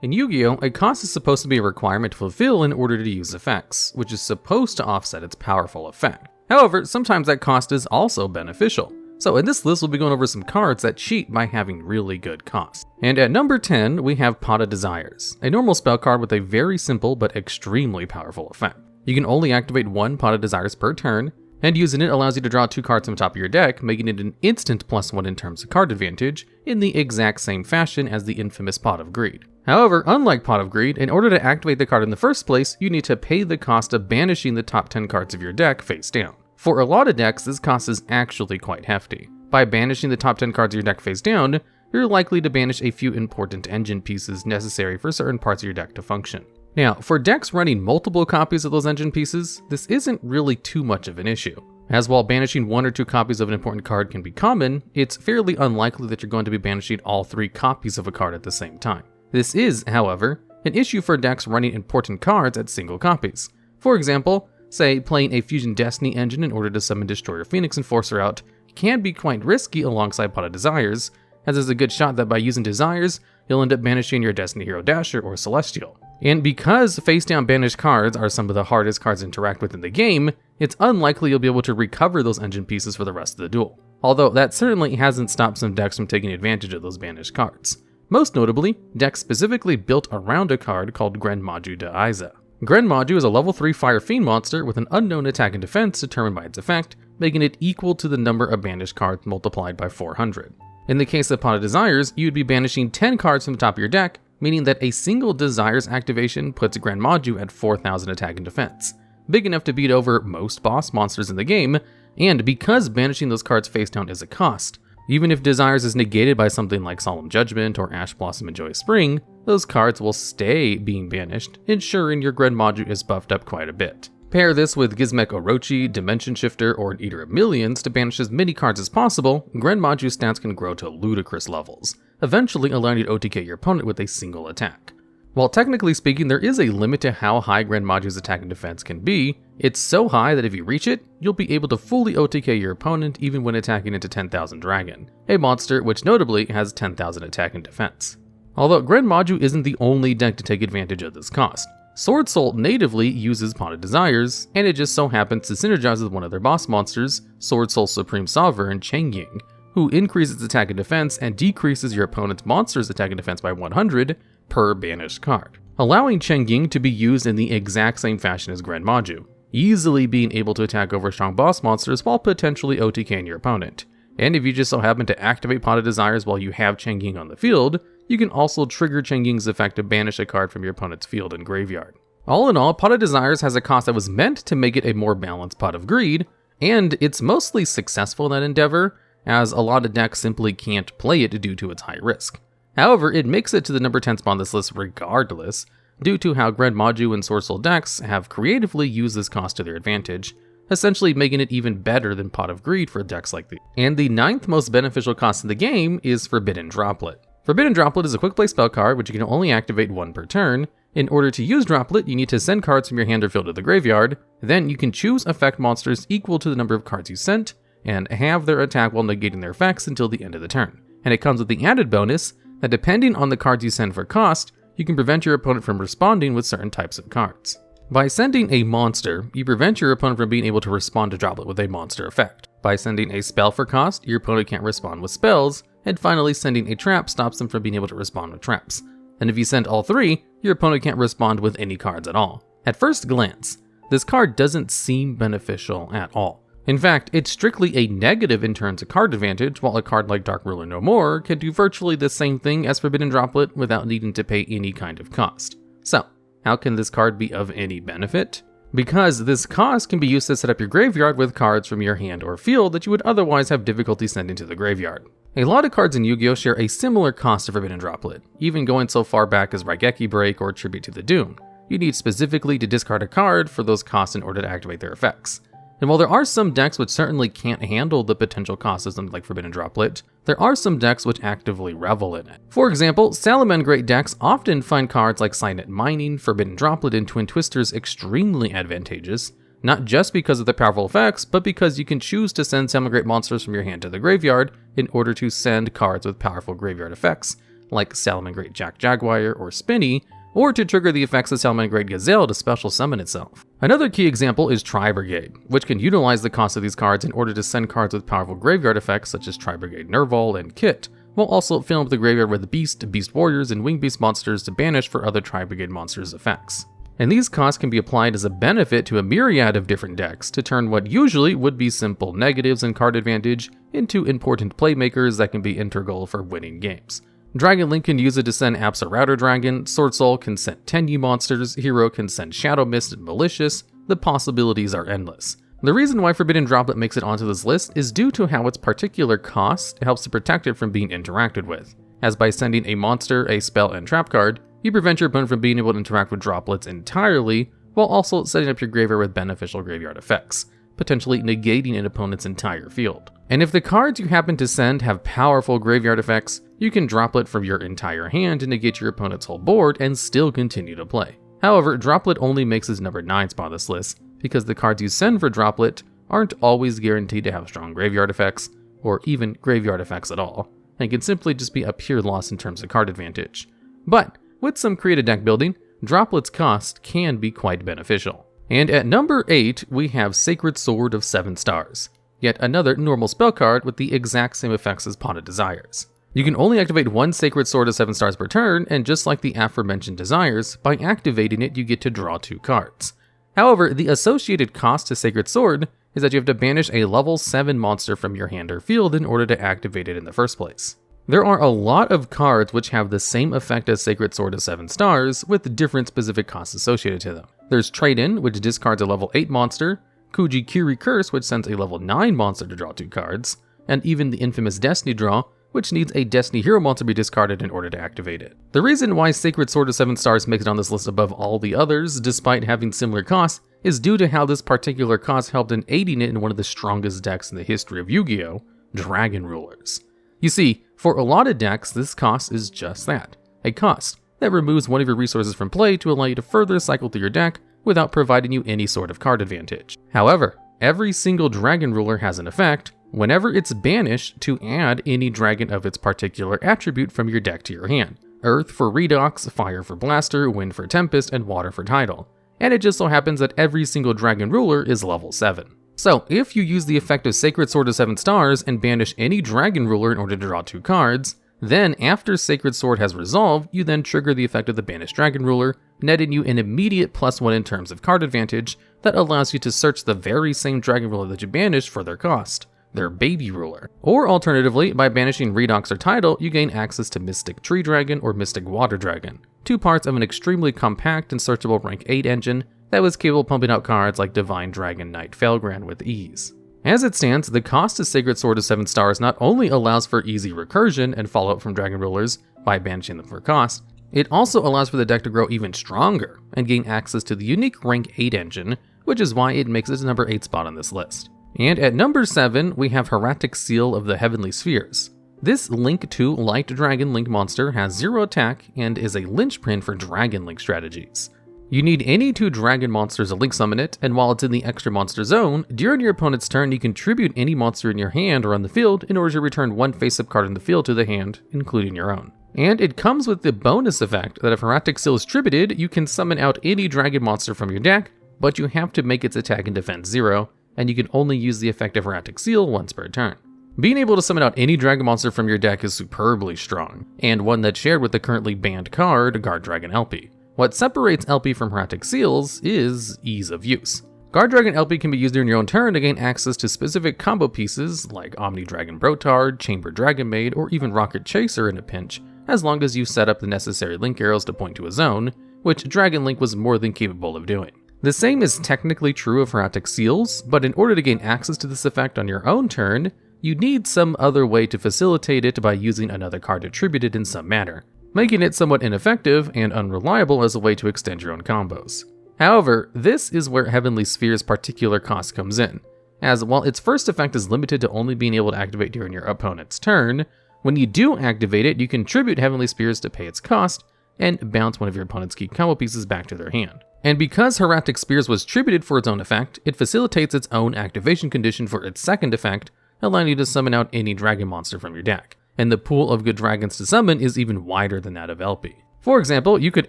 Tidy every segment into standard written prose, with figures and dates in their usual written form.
In Yu-Gi-Oh!, a cost is supposed to be a requirement to fulfill in order to use effects, which is supposed to offset its powerful effect. However, sometimes that cost is also beneficial. So in this list, we'll be going over some cards that cheat by having really good costs. And at number 10, we have Pot of Desires, a normal spell card with a very simple but extremely powerful effect. You can only activate one Pot of Desires per turn, and using it allows you to draw 2 cards from the top of your deck, making it an instant +1 in terms of card advantage, in the exact same fashion as the infamous Pot of Greed. However, unlike Pot of Greed, in order to activate the card in the first place, you need to pay the cost of banishing the top 10 cards of your deck face down. For a lot of decks, this cost is actually quite hefty. By banishing the top 10 cards of your deck face down, you're likely to banish a few important engine pieces necessary for certain parts of your deck to function. Now, for decks running multiple copies of those engine pieces, this isn't really too much of an issue, as while banishing 1 or 2 copies of an important card can be common, it's fairly unlikely that you're going to be banishing all 3 copies of a card at the same time. This is, however, an issue for decks running important cards at single copies. For example, say playing a Fusion Destiny engine in order to summon Destroyer Phoenix Enforcer out can be quite risky alongside Pot of Desires, as there's a good shot that by using Desires, you'll end up banishing your Destiny Hero Dasher or Celestial. And because face-down banished cards are some of the hardest cards to interact with in the game, it's unlikely you'll be able to recover those engine pieces for the rest of the duel. Although that certainly hasn't stopped some decks from taking advantage of those banished cards. Most notably, decks specifically built around a card called Grenmaju de Aiza. Grenmaju is a level 3 Fire Fiend monster with an unknown attack and defense determined by its effect, making it equal to the number of banished cards multiplied by 400. In the case of Pot of Desires, you'd be banishing 10 cards from the top of your deck, meaning that a single Desires activation puts Grenmaju at 4000 attack and defense, big enough to beat over most boss monsters in the game, and because banishing those cards face down is a cost, even if Desires is negated by something like Solemn Judgment or Ash Blossom and Joyous Spring, those cards will stay being banished, ensuring your Grenmaju is buffed up quite a bit. Pair this with Gizmek Orochi, Dimension Shifter, or an Eater of Millions to banish as many cards as possible, Grenmaju's stats can grow to ludicrous levels, eventually allowing you to OTK your opponent with a single attack. While technically speaking there is a limit to how high Grenmaju's attack and defense can be, it's so high that if you reach it, you'll be able to fully OTK your opponent even when attacking into 10,000 Dragon, a monster which notably has 10,000 attack and defense. Although Grenmaju isn't the only deck to take advantage of this cost. Sword Soul natively uses Pot of Desires, and it just so happens to synergize with one of their boss monsters, Sword Soul Supreme Sovereign Changying, who increases attack and defense and decreases your opponent's monster's attack and defense by 100 per banished card, allowing Changying to be used in the exact same fashion as Grenmaju, easily being able to attack over strong boss monsters while potentially OTKing your opponent. And if you just so happen to activate Pot of Desires while you have Changying on the field, you can also trigger Changying's effect to banish a card from your opponent's field and graveyard. All in all, Pot of Desires has a cost that was meant to make it a more balanced Pot of Greed, and it's mostly successful in that endeavor, as a lot of decks simply can't play it due to its high risk. However, it makes it to the number 10 spot on this list regardless, due to how Grenmaju and Sword Soul decks have creatively used this cost to their advantage, essentially making it even better than Pot of Greed for decks like these. And the 9th most beneficial cost in the game is Forbidden Droplet. Forbidden Droplet is a quick play spell card which you can only activate 1 per turn. In order to use Droplet, you need to send cards from your hand or field to the graveyard, then you can choose effect monsters equal to the number of cards you sent, and have their attack while negating their effects until the end of the turn. And it comes with the added bonus that depending on the cards you send for cost, you can prevent your opponent from responding with certain types of cards. By sending a monster, you prevent your opponent from being able to respond to Droplet with a monster effect. By sending a spell for cost, your opponent can't respond with spells, and finally sending a trap stops them from being able to respond with traps. And if you send all 3, your opponent can't respond with any cards at all. At first glance, this card doesn't seem beneficial at all. In fact, it's strictly a negative in terms of card advantage, while a card like Dark Ruler No More can do virtually the same thing as Forbidden Droplet without needing to pay any kind of cost. So, how can this card be of any benefit? Because this cost can be used to set up your graveyard with cards from your hand or field that you would otherwise have difficulty sending to the graveyard. A lot of cards in Yu-Gi-Oh! Share a similar cost to Forbidden Droplet, even going so far back as Raigeki Break or Tribute to the Doom. You need specifically to discard a card for those costs in order to activate their effects. And while there are some decks which certainly can't handle the potential costs of something like Forbidden Droplet, there are some decks which actively revel in it. For example, Salamangreat decks often find cards like Signet Mining, Forbidden Droplet, and Twin Twisters extremely advantageous, not just because of their powerful effects, but because you can choose to send Salamangreat monsters from your hand to the graveyard in order to send cards with powerful graveyard effects, like Salamangreat Jaguar or Spinny, or to trigger the effects of Salamangreat Gazelle to special summon itself. Another key example is Tri-Brigade, which can utilize the cost of these cards in order to send cards with powerful graveyard effects such as Tri-Brigade Nerval and Kit, while also filling up the graveyard with Beast Warriors, and Wing Beast monsters to banish for other Tri-Brigade monsters' effects. And these costs can be applied as a benefit to a myriad of different decks to turn what usually would be simple negatives and card advantage into important playmakers that can be integral for winning games. Dragon Link can use it to send Absa Router Dragon, Sword Soul can send Tenyi monsters, Hero can send Shadow Mist and Malicious. The possibilities are endless. The reason why Forbidden Droplet makes it onto this list is due to how its particular cost helps to protect it from being interacted with, as by sending a monster, a spell, and trap card, you prevent your opponent from being able to interact with droplets entirely, while also setting up your graveyard with beneficial graveyard effects, potentially negating an opponent's entire field. And if the cards you happen to send have powerful graveyard effects, you can Droplet from your entire hand to negate your opponent's whole board and still continue to play. However, Droplet only makes its number 9 spot on this list, because the cards you send for Droplet aren't always guaranteed to have strong graveyard effects, or even graveyard effects at all, and can simply just be a pure loss in terms of card advantage. But with some creative deck building, Droplet's cost can be quite beneficial. And at number 8, we have Sacred Sword of 7 stars, yet another normal spell card with the exact same effects as Pot of Desires. You can only activate one Sacred Sword of 7 stars per turn, and just like the aforementioned Desires, by activating it you get to draw 2 cards. However, the associated cost to Sacred Sword is that you have to banish a level 7 monster from your hand or field in order to activate it in the first place. There are a lot of cards which have the same effect as Sacred Sword of 7 stars, with different specific costs associated to them. There's Trade-In, which discards a level 8 monster, Kuji-Kiri Curse, which sends a level 9 monster to draw 2 cards, and even the infamous Destiny Draw, which needs a Destiny Hero monster to be discarded in order to activate it. The reason why Sacred Sword of 7 stars makes it on this list above all the others, despite having similar costs, is due to how this particular cost helped in aiding it in one of the strongest decks in the history of Yu-Gi-Oh!, Dragon Rulers. You see, for a lot of decks, this cost is just that, a cost that removes one of your resources from play to allow you to further cycle through your deck without providing you any sort of card advantage. However, every single Dragon Ruler has an effect whenever it's banished to add any dragon of its particular attribute from your deck to your hand. Earth for Redox, Fire for Blaster, Wind for Tempest, and Water for Tidal. And it just so happens that every single Dragon Ruler is level 7. So, if you use the effect of Sacred Sword of 7 stars and banish any Dragon Ruler in order to draw 2 cards, then after Sacred Sword has resolved, you then trigger the effect of the banished Dragon Ruler, netting you an immediate +1 in terms of card advantage that allows you to search the very same Dragon Ruler that you banished for their cost, their baby ruler. Or alternatively, by banishing Redox or Tidal, you gain access to Mystic Tree Dragon or Mystic Water Dragon, 2 parts of an extremely compact and searchable rank 8 engine that was capable of pumping out cards like Divine Dragon Knight Felgrand with ease. As it stands, the cost of Sacred Sword of 7 stars not only allows for easy recursion and follow-up from Dragon Rulers by banishing them for cost, it also allows for the deck to grow even stronger and gain access to the unique rank 8 engine, which is why it makes it to number 8 spot on this list. And at number 7, we have Hieratic Seal of the Heavenly Spheres. This Link 2 Light Dragon Link monster has 0 attack and is a linchpin for Dragon Link strategies. You need any 2 dragon monsters to link summon it, and while it's in the extra monster zone, during your opponent's turn you contribute any monster in your hand or on the field in order to return 1 face-up card in the field to the hand, including your own. And it comes with the bonus effect that if Hieratic Seal is tributed, you can summon out any dragon monster from your deck, but you have to make its attack and defense 0, and you can only use the effect of Hieratic Seal once per turn. Being able to summon out any dragon monster from your deck is superbly strong, and one that's shared with the currently banned card, Guard Dragon LP. What separates LP from Hieratic Seals is ease of use. Guard Dragon LP can be used during your own turn to gain access to specific combo pieces like Omni Dragon Brotard, Chamber Dragon Maid, or even Rocket Chaser in a pinch, as long as you set up the necessary link arrows to point to a zone, which Dragon Link was more than capable of doing. The same is technically true of Hieratic Seals, but in order to gain access to this effect on your own turn, you need some other way to facilitate it by using another card attributed in some manner, making it somewhat ineffective and unreliable as a way to extend your own combos. However, this is where Heavenly Sphere's particular cost comes in, as while its first effect is limited to only being able to activate during your opponent's turn, when you do activate it, you contribute Heavenly Spheres to pay its cost, and bounce one of your opponent's key combo pieces back to their hand. And because Hieratic Spheres was tributed for its own effect, it facilitates its own activation condition for its second effect, allowing you to summon out any dragon monster from your deck. and the pool of good dragons to summon is even wider than that of LP. For example, you could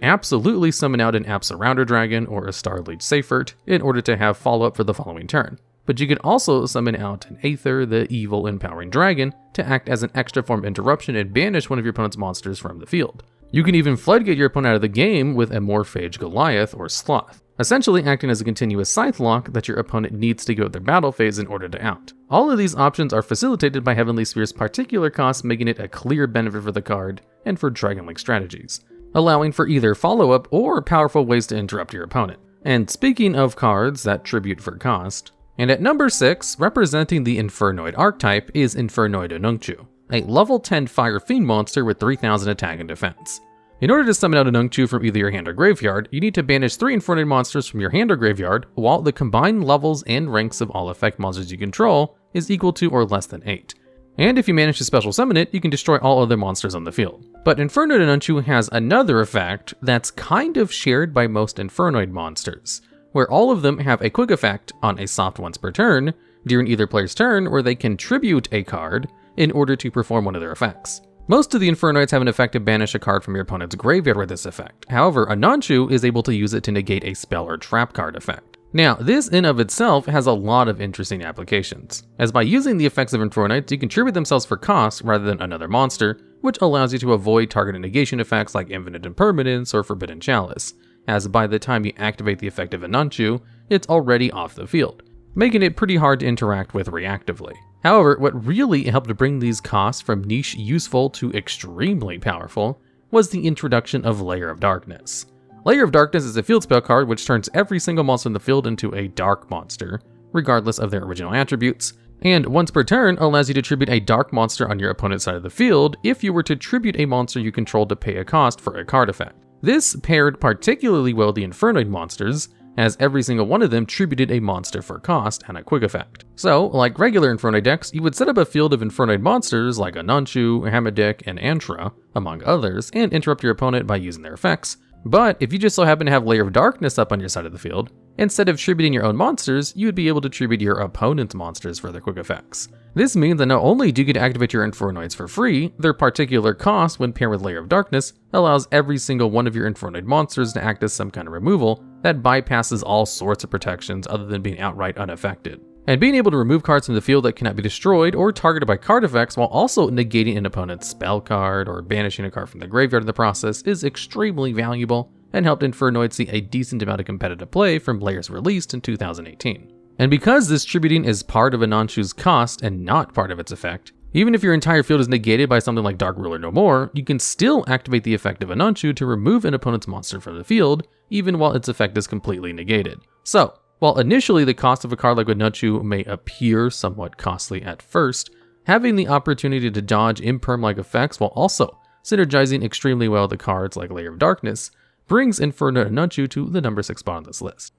absolutely summon out an Absurrounder Dragon or a Starlight Seifert in order to have follow-up for the following turn, but you could also summon out an Aether, the evil empowering dragon, to act as an extra form interruption and banish one of your opponent's monsters from the field. You can even floodgate your opponent out of the game with a Morphage Goliath or Sloth, essentially acting as a continuous scythe lock that your opponent needs to go through their battle phase in order to out. All of these options are facilitated by Heavenly Sphere's particular cost, making it a clear benefit for the card and for Dragon-like strategies, allowing for either follow-up or powerful ways to interrupt your opponent. And speaking of cards that tribute for cost, and at number 6, representing the Infernoid archetype, is Infernoid Onuncu, a level 10 Fire Fiend monster with 3000 attack and defense. In order to summon out Onuncu from either your hand or graveyard, you need to banish 3 Infernoid monsters from your hand or graveyard, while the combined levels and ranks of all effect monsters you control is equal to or less than 8. And if you manage to special summon it, you can destroy all other monsters on the field. But Infernoid Onuncu has another effect that's kind of shared by most Infernoid monsters, where all of them have a quick effect on a soft once per turn during either player's turn, where they can tribute a card in order to perform one of their effects. Most of the Infernoids have an effect to banish a card from your opponent's graveyard with this effect. However, Onuncu is able to use it to negate a spell or trap card effect. Now, this in of itself has a lot of interesting applications, as by using the effects of Infernoids, you can tribute themselves for cost rather than another monster, which allows you to avoid targeted negation effects like Infinite Impermanence or Forbidden Chalice, as by the time you activate the effect of Onuncu, it's already off the field, making it pretty hard to interact with reactively. However, what really helped to bring these costs from niche useful to extremely powerful was the introduction of Layer of Darkness. Layer of Darkness is a field spell card which turns every single monster in the field into a dark monster, regardless of their original attributes, and once per turn allows you to tribute a dark monster on your opponent's side of the field if you were to tribute a monster you control to pay a cost for a card effect. This paired particularly well with the Infernoid monsters, as every single one of them tributed a monster for cost and a quick effect. So, like regular Infernoid decks, you would set up a field of Infernoid monsters like Onuncu, Hamadek, and Antra, among others, and interrupt your opponent by using their effects. But if you just so happen to have Layer of Darkness up on your side of the field, instead of tributing your own monsters, you would be able to tribute your opponent's monsters for their quick effects. This means that not only do you get to activate your Infernoids for free, their particular cost when paired with Layer of Darkness allows every single one of your Infernoid monsters to act as some kind of removal that bypasses all sorts of protections other than being outright unaffected. And being able to remove cards from the field that cannot be destroyed or targeted by card effects while also negating an opponent's spell card or banishing a card from the graveyard in the process is extremely valuable and helped Infernoid see a decent amount of competitive play from Layers released in 2018. And because this tributing is part of Onuncu's cost and not part of its effect, even if your entire field is negated by something like Dark Ruler No More, you can still activate the effect of Onuncu to remove an opponent's monster from the field, even while its effect is completely negated. So, while initially the cost of a card like Onuncu may appear somewhat costly at first, having the opportunity to dodge imperm-like effects while also synergizing extremely well with cards like Layer of Darkness brings Infernoid Onuncu to the number 6 spot on this list.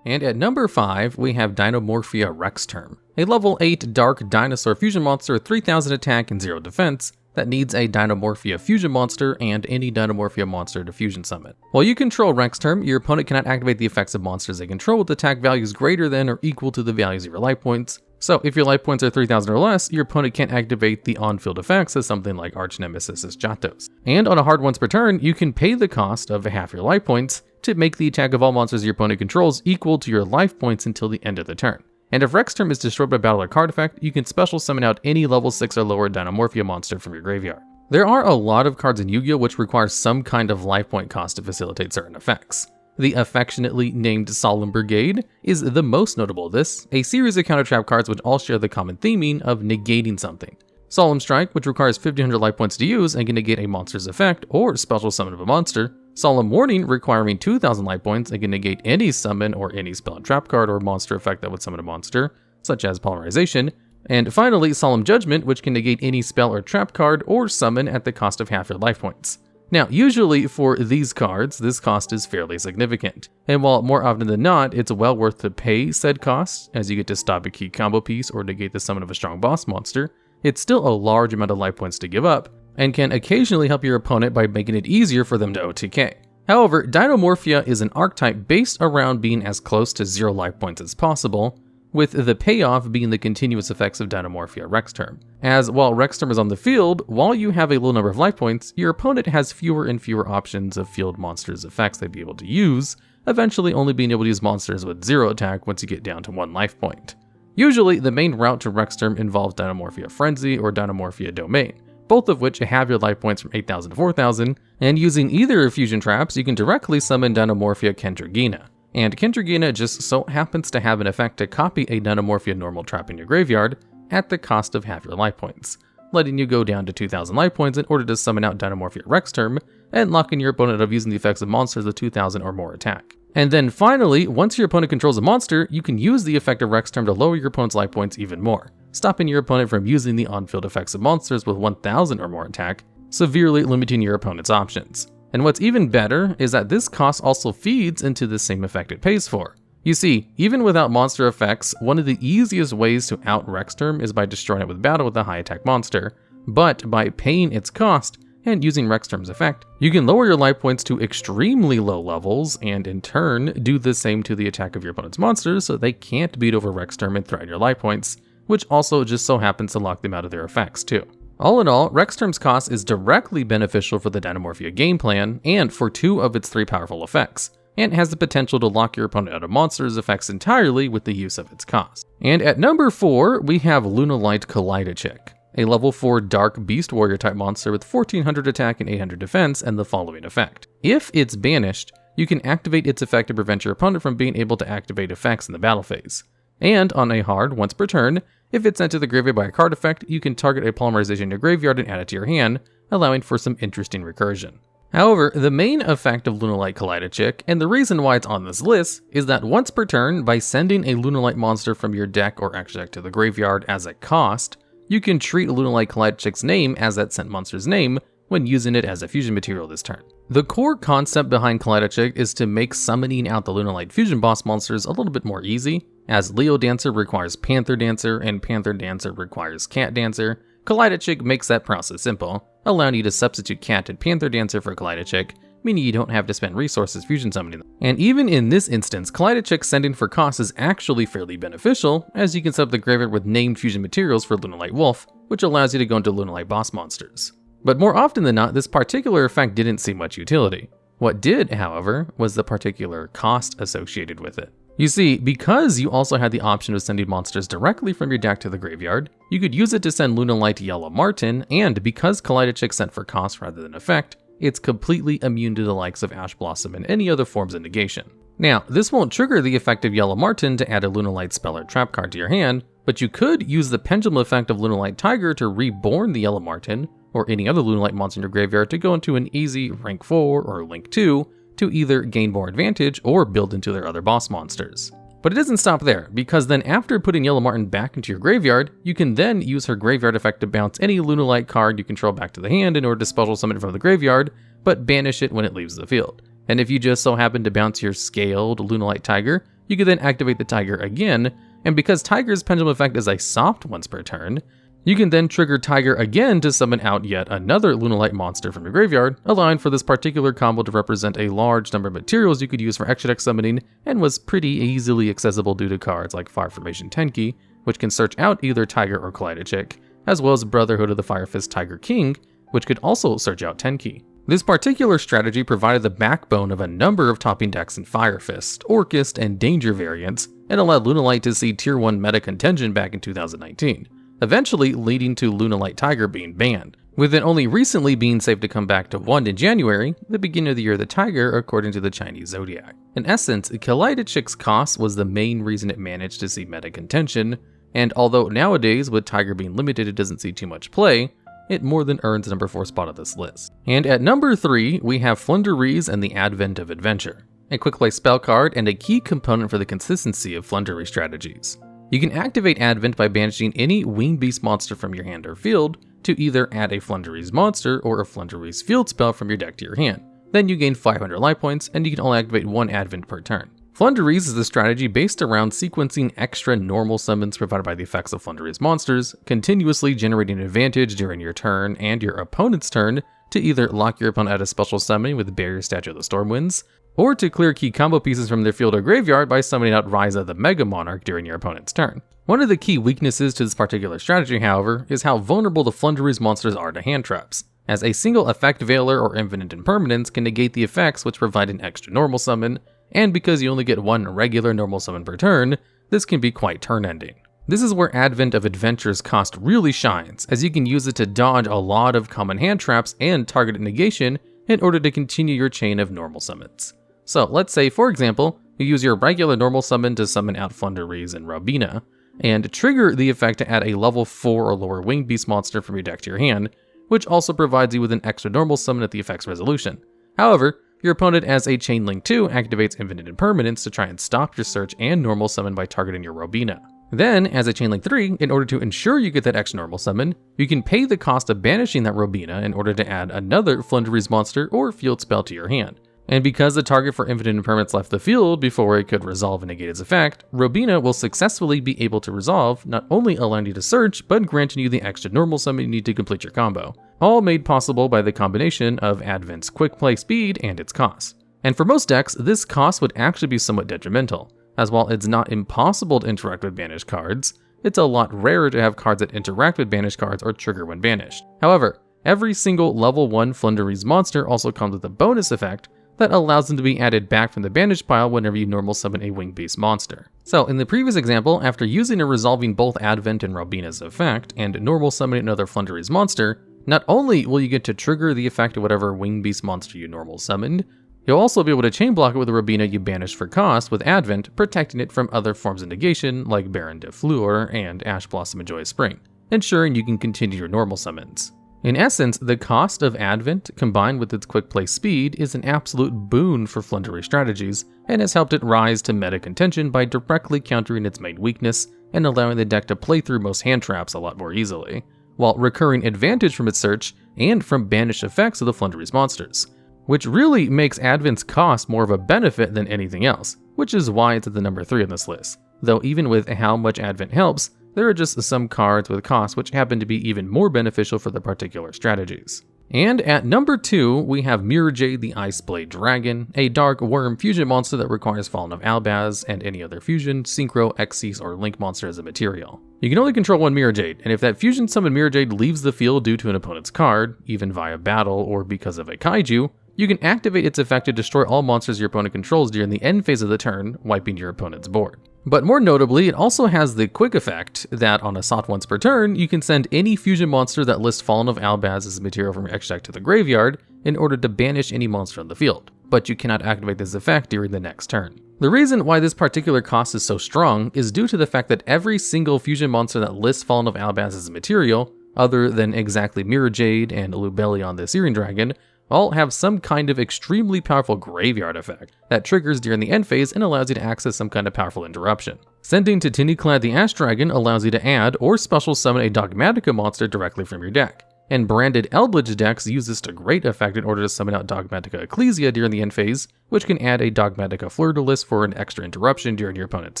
And at number 5, we have Dinomorphia Rexterm, a level 8 dark dinosaur fusion monster with 3000 attack and 0 defense that needs a Dinomorphia fusion monster and any Dinomorphia monster to fusion summon. While you control Rexterm, your opponent cannot activate the effects of monsters they control with attack values greater than or equal to the values of your life points. So if your life points are 3000 or less, your opponent can't activate the on-field effects of something like Arch Nemesis Jatos. And on a hard once per turn, you can pay the cost of half your life points to make the attack of all monsters your opponent controls equal to your life points until the end of the turn. And if Rexterm is destroyed by battle or card effect, you can special summon out any level 6 or lower Dinomorphia monster from your graveyard. There are a lot of cards in Yu-Gi-Oh! Which require some kind of life point cost to facilitate certain effects. The affectionately named Solemn Brigade is the most notable of this, a series of counter trap cards which all share the common theming of negating something. Solemn Strike, which requires 1500 life points to use and can negate a monster's effect or special summon of a monster. Solemn Warning, requiring 2000 life points and can negate any summon or any spell and trap card or monster effect that would summon a monster, such as Polymerization. And finally, Solemn Judgment, which can negate any spell or trap card or summon at the cost of half your life points. Now, usually for these cards, this cost is fairly significant, and while more often than not, it's well worth to pay said cost, as you get to stop a key combo piece or negate the summon of a strong boss monster, it's still a large amount of life points to give up, and can occasionally help your opponent by making it easier for them to OTK. However, Dinomorphia is an archetype based around being as close to 0 life points as possible, with the payoff being the continuous effects of Dinomorphia Rexterm. As while Rexterm is on the field, while you have a low number of life points, your opponent has fewer and fewer options of field monsters' effects they'd be able to use, eventually only being able to use monsters with 0 attack once you get down to 1 life point. Usually, the main route to Rexterm involves Dinomorphia Frenzy or Dinomorphia Domain, both of which have your life points from 8,000 to 4,000, and using either fusion traps, you can directly summon Dinomorphia Kentragina. And Kentragina just so happens to have an effect to copy a Dinomorphia normal trap in your graveyard at the cost of half your life points, letting you go down to 2,000 life points in order to summon out Dinomorphia Rexterm and locking your opponent out of using the effects of monsters with 2,000 or more attack. And then finally, once your opponent controls a monster, you can use the effect of Rexterm to lower your opponent's life points even more, stopping your opponent from using the on-field effects of monsters with 1,000 or more attack, severely limiting your opponent's options. And what's even better is that this cost also feeds into the same effect it pays for. You see, even without monster effects, one of the easiest ways to out Rexterm is by destroying it with battle with a high attack monster, but by paying its cost and using Rexterm's effect, you can lower your life points to extremely low levels and in turn do the same to the attack of your opponent's monsters so they can't beat over Rexterm and threaten your life points, which also just so happens to lock them out of their effects too. All in all, Rexterm's cost is directly beneficial for the Dinomorphia game plan and for 2 of its 3 powerful effects, and has the potential to lock your opponent out of monsters' effects entirely with the use of its cost. And at number 4, we have Lunalight Kaleido, a level 4 Dark Beast Warrior type monster with 1400 attack and 800 defense and the following effect. If it's banished, you can activate its effect to prevent your opponent from being able to activate effects in the battle phase. And on a hard, once per turn, if it's sent to the graveyard by a card effect, you can target a polymerization in your graveyard and add it to your hand, allowing for some interesting recursion. However, the main effect of Lunalight Kaleido, and the reason why it's on this list, is that once per turn, by sending a Lunalight monster from your deck or extra deck to the graveyard as a cost, you can treat Lunalight Kaleido's name as that sent monster's name when using it as a fusion material this turn. The core concept behind Kaleido is to make summoning out the Lunalight fusion boss monsters a little bit more easy, as Leo Dancer requires Panther Dancer and Panther Dancer requires Cat Dancer. Kaleido makes that process simple, allowing you to substitute Cat and Panther Dancer for Kaleido, meaning you don't have to spend resources fusion summoning them. And even in this instance, Kaleido sending for cost is actually fairly beneficial, as you can set up the graveyard with named fusion materials for Lunalight Wolf, which allows you to go into Lunalight boss monsters. But more often than not, this particular effect didn't see much utility. What did, however, was the particular cost associated with it. You see, because you also had the option of sending monsters directly from your deck to the graveyard, you could use it to send Lunalight Yellow Marten, and because Kaleido sent for cost rather than effect, it's completely immune to the likes of Ash Blossom and any other forms of negation. Now, this won't trigger the effect of Yellow Marten to add a Lunalight spell or trap card to your hand, but you could use the pendulum effect of Lunalight Tiger to reborn the Yellow Marten, or any other Lunalight monster in your graveyard to go into an easy rank 4 or link 2 to either gain more advantage or build into their other boss monsters. But it doesn't stop there, because then after putting Yellow Marten back into your graveyard, you can then use her graveyard effect to bounce any Lunalight card you control back to the hand in order to special summon it from the graveyard, but banish it when it leaves the field. And if you just so happen to bounce your scaled Lunalight Tiger, you can then activate the Tiger again, and because Tiger's pendulum effect is a soft once per turn, you can then trigger Tiger again to summon out yet another Lunalight monster from your graveyard, allowing for this particular combo to represent a large number of materials you could use for extra deck summoning, and was pretty easily accessible due to cards like Fire Formation Tenki, which can search out either Tiger or Kaleido, as well as Brotherhood of the Fire Fist Tiger King, which could also search out Tenki. This particular strategy provided the backbone of a number of topping decks in Fire Fist, Orchist, and Danger variants, and allowed Lunalight to see Tier 1 meta contention back in 2019. Eventually leading to Lunalight Tiger being banned, with it only recently being safe to come back to 1 in January, the beginning of the year of the Tiger according to the Chinese Zodiac. In essence, Kaleido's cost was the main reason it managed to see meta contention, and although nowadays with Tiger being limited it doesn't see too much play, it more than earns the number 4 spot on this list. And at number 3, we have Floowandereeze and the Advent of Adventure, a quick play spell card and a key component for the consistency of Floowandereeze strategies. You can activate Advent by banishing any Winged Beast monster from your hand or field to either add a Floowandereeze monster or a Floowandereeze field spell from your deck to your hand. Then you gain 500 life points, and you can only activate 1 Advent per turn. Floowandereeze is a strategy based around sequencing extra normal summons provided by the effects of Floowandereeze monsters, continuously generating advantage during your turn and your opponent's turn to either lock your opponent out of special summoning with Barrier Statue of the Stormwinds, or to clear key combo pieces from their field or graveyard by summoning out Ryza the Mega Monarch during your opponent's turn. One of the key weaknesses to this particular strategy, however, is how vulnerable the Floowandereeze monsters are to hand traps, as a single effect Veiler or Infinite Impermanence can negate the effects which provide an extra normal summon, and because you only get one regular normal summon per turn, this can be quite turn-ending. This is where Advent of Adventure's cost really shines, as you can use it to dodge a lot of common hand traps and targeted negation in order to continue your chain of normal summons. So let's say, for example, you use your regular normal summon to summon out Floowandereeze and Robina, and trigger the effect to add a level 4 or lower winged beast monster from your deck to your hand, which also provides you with an extra normal summon at the effect's resolution. However, your opponent as a Chain Link 2 activates Infinite Impermanence to try and stop your search and normal summon by targeting your Robina. Then, as a Chain Link 3, in order to ensure you get that extra normal summon, you can pay the cost of banishing that Robina in order to add another Floowandereeze monster or field spell to your hand. And because the target for Infinite Impermanence left the field before it could resolve and negate its effect, Robina will successfully be able to resolve, not only allowing you to search, but granting you the extra normal summon you need to complete your combo, all made possible by the combination of Advent's quick play speed and its cost. And for most decks, this cost would actually be somewhat detrimental, as while it's not impossible to interact with banished cards, it's a lot rarer to have cards that interact with banished cards or trigger when banished. However, every single level 1 Floowandereeze monster also comes with a bonus effect that allows them to be added back from the banished pile whenever you normal summon a winged beast monster. So in the previous example, after using and resolving both Advent and Robina's effect, and normal summoning another Floowandereeze monster, not only will you get to trigger the effect of whatever winged beast monster you normal summoned, you'll also be able to chain block it with the Robina you banished for cost with Advent, protecting it from other forms of negation like Baron de Fleur and Ash Blossom and Joyous Spring, ensuring you can continue your normal summons. In essence, the cost of Advent, combined with its quick play speed, is an absolute boon for Floowandereeze strategies, and has helped it rise to meta contention by directly countering its main weakness and allowing the deck to play through most hand traps a lot more easily, while recurring advantage from its search and from banished effects of the Floowandereeze monsters, which really makes Advent's cost more of a benefit than anything else, which is why it's at the number 3 on this list, though even with how much Advent helps, there are just some cards with costs which happen to be even more beneficial for the particular strategies. And at number 2, we have Mirrorjade the Iceblade Dragon, a dark worm fusion monster that requires Fallen of Albaz and any other fusion, synchro, Xyz, or link monster as a material. You can only control one Mirrorjade, and if that fusion summoned Mirrorjade leaves the field due to an opponent's card, even via battle or because of a kaiju, you can activate its effect to destroy all monsters your opponent controls during the end phase of the turn, wiping your opponent's board. But more notably, it also has the quick effect that on a Sot once per turn, you can send any fusion monster that lists Fallen of Albaz as a material from your extra deck to the graveyard in order to banish any monster on the field, but you cannot activate this effect during the next turn. The reason why this particular cost is so strong is due to the fact that every single fusion monster that lists Fallen of Albaz as a material, other than exactly Mirrorjade and Lubellion the Searing Dragon, all have some kind of extremely powerful graveyard effect that triggers during the end phase and allows you to access some kind of powerful interruption. Sending Titaniklad the Ash Dragon allows you to add or special summon a Dogmatica monster directly from your deck, and branded Eldritch decks use this to great effect in order to summon out Dogmatica Ecclesia during the end phase, which can add a Dogmatica Fleur-de-Lis for an extra interruption during your opponent's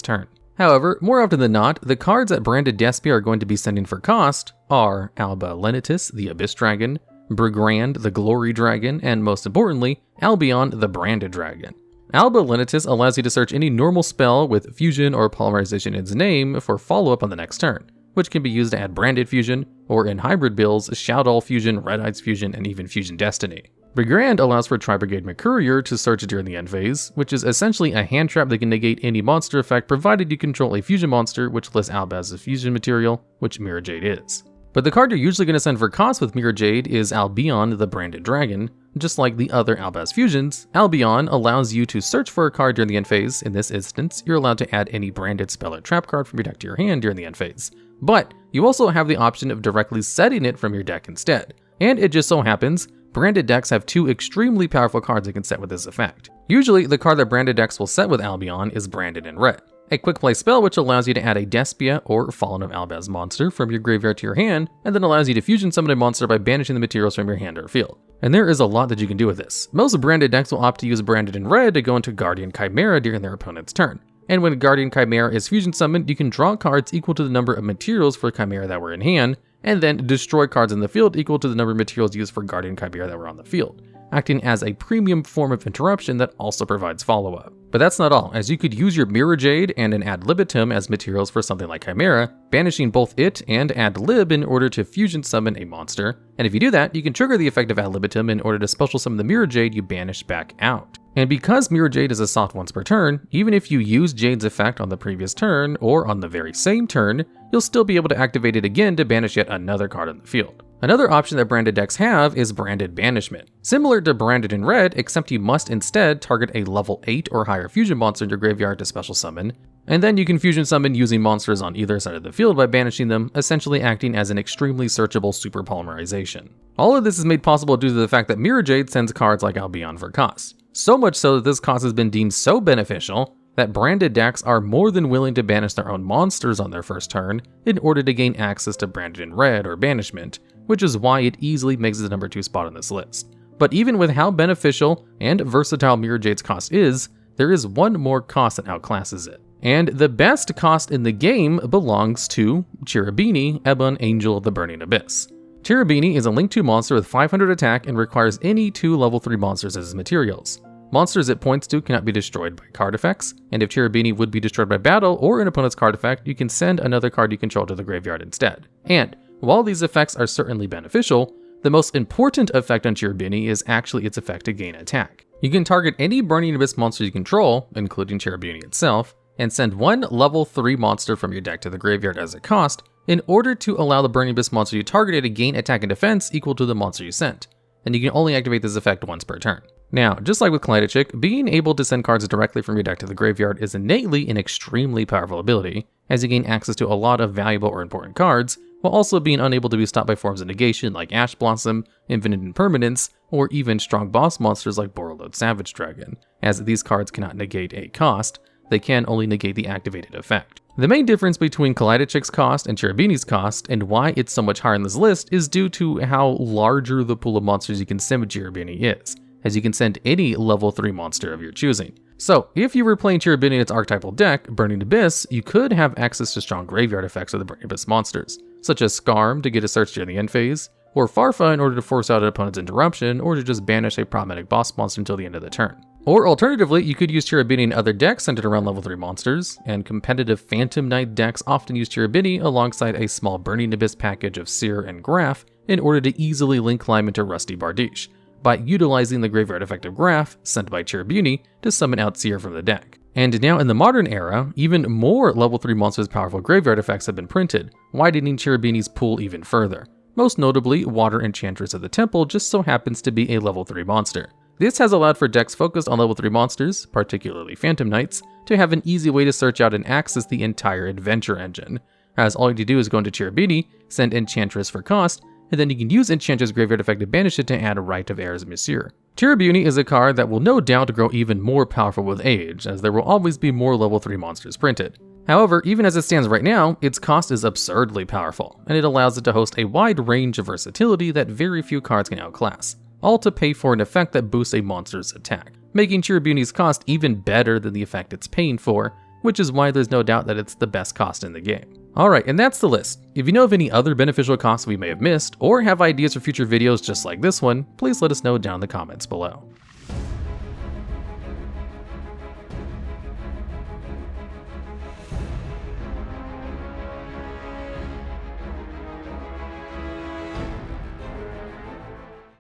turn. However, more often than not, the cards that branded Despia are going to be sending for cost are Alba Lenitus the Abyss Dragon, Brigrand the Glory Dragon, and most importantly, Albion the Branded Dragon. Alba Lenitus allows you to search any normal spell with fusion or polymerization in its name for follow-up on the next turn, which can be used to add Branded Fusion, or in hybrid builds, Shout All Fusion, Red Eyes Fusion, and even Fusion Destiny. Brigrand allows for Tri-Brigade Mercurier to search during the end phase, which is essentially a hand trap that can negate any monster effect provided you control a fusion monster which lists Albaz's fusion material, which Mirrorjade is. But the card you're usually going to send for cost with Mirrorjade is Albion the Branded Dragon. Just like the other Albaz fusions, Albion allows you to search for a card during the end phase. In this instance, you're allowed to add any branded spell or trap card from your deck to your hand during the end phase. But you also have the option of directly setting it from your deck instead. And it just so happens, branded decks have 2 extremely powerful cards they can set with this effect. Usually, the card that branded decks will set with Albion is branded in red, a quick play spell which allows you to add a Despia or Fallen of Albaz monster from your graveyard to your hand, and then allows you to fusion summon a monster by banishing the materials from your hand or field. And there is a lot that you can do with this. Most branded decks will opt to use branded in red to go into Guardian Chimera during their opponent's turn. And when Guardian Chimera is fusion summoned, you can draw cards equal to the number of materials for Chimera that were in hand, and then destroy cards in the field equal to the number of materials used for Guardian Chimera that were on the field, acting as a premium form of interruption that also provides follow-up. But that's not all, as you could use your Mirrorjade and an ad libitum as materials for something like Chimera, banishing both it and ad lib in order to fusion summon a monster, and if you do that, you can trigger the effect of ad libitum in order to special summon the Mirrorjade you banished back out. And because Mirrorjade is a soft once per turn, even if you use Jade's effect on the previous turn, or on the very same turn, you'll still be able to activate it again to banish yet another card on the field. Another option that branded decks have is branded banishment. Similar to branded in red, except you must instead target a level 8 or higher fusion monster in your graveyard to special summon, and then you can fusion summon using monsters on either side of the field by banishing them, essentially acting as an extremely searchable super polymerization. All of this is made possible due to the fact that Mirrorjade sends cards like Albion for cost. So much so that this cost has been deemed so beneficial that branded decks are more than willing to banish their own monsters on their first turn in order to gain access to branded in red or banishment, which is why it easily makes the number 2 spot on this list. But even with how beneficial and versatile Mirrorjade's cost is, there is one more cost that outclasses it. And the best cost in the game belongs to Cherubini, Ebon, Angel of the Burning Abyss. Cherubini is a Link 2 monster with 500 attack and requires any 2 level 3 monsters as his materials. Monsters it points to cannot be destroyed by card effects, and if Cherubini would be destroyed by battle or an opponent's card effect, you can send another card you control to the graveyard instead. And while these effects are certainly beneficial, the most important effect on Cherubini is actually its effect to gain attack. You can target any Burning Abyss monster you control, including Cherubini itself, and send one level 3 monster from your deck to the graveyard as a cost, in order to allow the Burning Abyss monster you targeted to gain attack and defense equal to the monster you sent, and you can only activate this effect once per turn. Now, just like with Kaleido, being able to send cards directly from your deck to the graveyard is innately an extremely powerful ability, as you gain access to a lot of valuable or important cards, while also being unable to be stopped by forms of negation like Ash Blossom, Infinite Impermanence, or even strong boss monsters like Borreload Savage Dragon, as these cards cannot negate a cost, they can only negate the activated effect. The main difference between Kaleido's cost and Cherubini's cost, and why it's so much higher on this list, is due to how larger the pool of monsters you can send with Cherubini is, as you can send any level 3 monster of your choosing. So, if you were playing Cherubini in its archetypal deck, Burning Abyss, you could have access to strong graveyard effects of the Burning Abyss monsters, such as Skarm to get a search during the end phase, or Farfa in order to force out an opponent's interruption, or to just banish a problematic boss monster until the end of the turn. Or alternatively, you could use Cherubini in other decks centered around level 3 monsters, and competitive Phantom Knight decks often use Cherubini alongside a small Burning Abyss package of Seer and Graph in order to easily link climb into Rusty Bardiche, by utilizing the graveyard effect of Graph, sent by Cherubini, to summon out Seer from the deck. And now in the modern era, even more level 3 monsters' powerful graveyard effects have been printed, widening Cherubini's pool even further. Most notably, Water Enchantress of the Temple just so happens to be a level 3 monster. This has allowed for decks focused on level 3 monsters, particularly Phantom Knights, to have an easy way to search out and access the entire adventure engine, as all you need to do is go into Cherubini, send Enchantress for cost, and then you can use Enchantress graveyard effect to banish it to add a Rite of Heirs Monsieur. Cherubini is a card that will no doubt grow even more powerful with age, as there will always be more level 3 monsters printed. However, even as it stands right now, its cost is absurdly powerful, and it allows it to host a wide range of versatility that very few cards can outclass, all to pay for an effect that boosts a monster's attack, making Cherubini's cost even better than the effect it's paying for, which is why there's no doubt that it's the best cost in the game. Alright, and that's the list. If you know of any other beneficial costs we may have missed, or have ideas for future videos just like this one, please let us know down in the comments below.